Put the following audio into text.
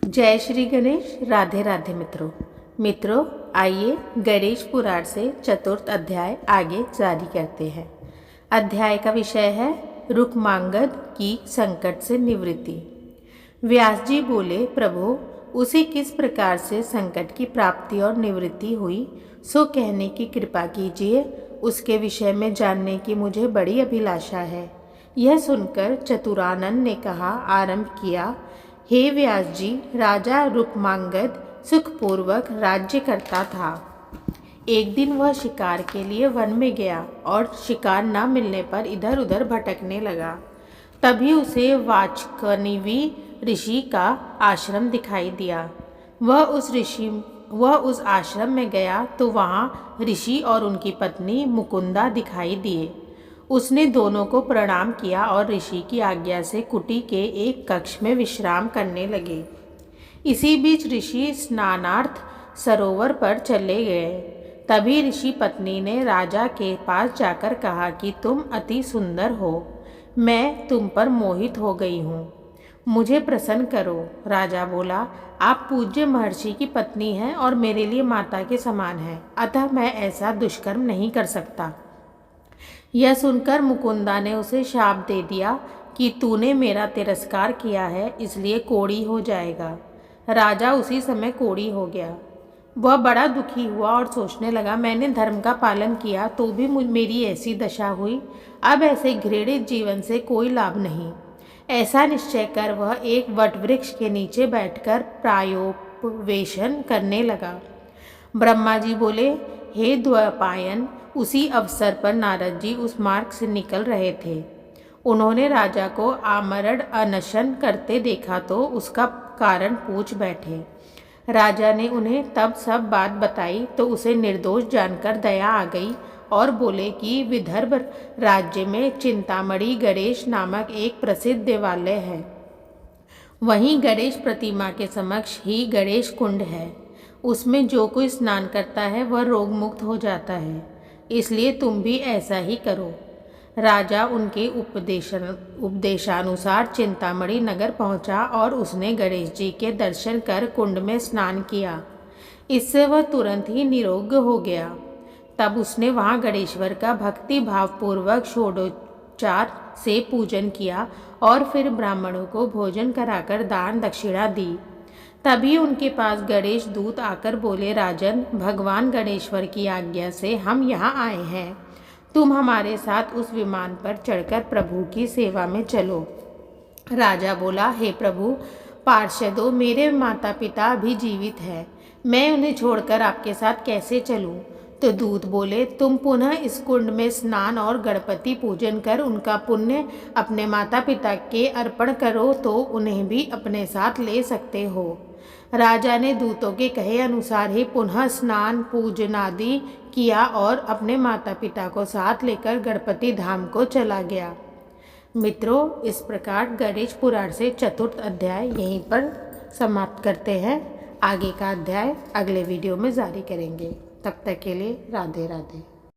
जय श्री गणेश। राधे राधे मित्रों आइए गणेश पुराण से चतुर्थ अध्याय आगे जारी करते हैं। अध्याय का विषय है रुक्मांगद की संकट से निवृत्ति। व्यास जी बोले, प्रभु उसे किस प्रकार से संकट की प्राप्ति और निवृत्ति हुई सो कहने की कृपा कीजिए। उसके विषय में जानने की मुझे बड़ी अभिलाषा है। यह सुनकर चतुरानन ने कहा आरंभ किया, हे व्यास जी, राजा रुक्मांगद सुखपूर्वक राज्य करता था। एक दिन वह शिकार के लिए वन में गया और शिकार न मिलने पर इधर उधर भटकने लगा। तभी उसे वाचकनिवी ऋषि का आश्रम दिखाई दिया। वह उस आश्रम में गया तो वहाँ ऋषि और उनकी पत्नी मुकुंदा दिखाई दिए। उसने दोनों को प्रणाम किया और ऋषि की आज्ञा से कुटी के एक कक्ष में विश्राम करने लगे। इसी बीच ऋषि स्नानार्थ सरोवर पर चले गए। तभी ऋषि पत्नी ने राजा के पास जाकर कहा कि तुम अति सुंदर हो, मैं तुम पर मोहित हो गई हूँ, मुझे प्रसन्न करो। राजा बोला, आप पूज्य महर्षि की पत्नी हैं और मेरे लिए माता के समान हैं, अतः मैं ऐसा दुष्कर्म नहीं कर सकता। यह सुनकर मुकुंदा ने उसे शाप दे दिया कि तूने मेरा तिरस्कार किया है, इसलिए कोढ़ी हो जाएगा। राजा उसी समय कोढ़ी हो गया। वह बड़ा दुखी हुआ और सोचने लगा, मैंने धर्म का पालन किया तो भी मेरी ऐसी दशा हुई। अब ऐसे घृणित जीवन से कोई लाभ नहीं। ऐसा निश्चय कर वह एक वटवृक्ष के नीचे बैठकर प्रायोपवेशन करने लगा। ब्रह्मा जी बोले, हे द्वैपायन। उसी अवसर पर नारद जी उस मार्ग से निकल रहे थे। उन्होंने राजा को आमरण अनशन करते देखा तो उसका कारण पूछ बैठे। राजा ने उन्हें तब सब बात बताई तो उसे निर्दोष जानकर दया आ गई और बोले कि विदर्भ राज्य में चिंतामणि गणेश नामक एक प्रसिद्ध देवालय है। वहीं गणेश प्रतिमा के समक्ष ही गणेश कुंड है। उसमें जो कोई स्नान करता है वह रोग मुक्त हो जाता है, इसलिए तुम भी ऐसा ही करो। राजा उनके उपदेशानुसार चिंतामणि नगर पहुंचा और उसने गणेश जी के दर्शन कर कुंड में स्नान किया। इससे वह तुरंत ही निरोग हो गया। तब उसने वहां गणेश्वर का भक्ति भावपूर्वक षोडोपचार से पूजन किया और फिर ब्राह्मणों को भोजन कराकर दान दक्षिणा दी। तभी उनके पास गणेश दूत आकर बोले, राजन, भगवान गणेश्वर की आज्ञा से हम यहाँ आए हैं। तुम हमारे साथ उस विमान पर चढ़कर प्रभु की सेवा में चलो। राजा बोला, हे प्रभु, पार्षदों, मेरे माता पिता अभी जीवित हैं, मैं उन्हें छोड़कर आपके साथ कैसे चलूं? तो दूत बोले, तुम पुनः इस कुंड में स्नान और गणपति पूजन कर उनका पुण्य अपने माता पिता के अर्पण करो तो उन्हें भी अपने साथ ले सकते हो। राजा ने दूतों के कहे अनुसार ही पुनः स्नान पूजनादि किया और अपने माता पिता को साथ लेकर गणपति धाम को चला गया। मित्रों, इस प्रकार गणेश पुराण से चतुर्थ अध्याय यहीं पर समाप्त करते हैं। आगे का अध्याय अगले वीडियो में जारी करेंगे। तब तक के लिए राधे राधे।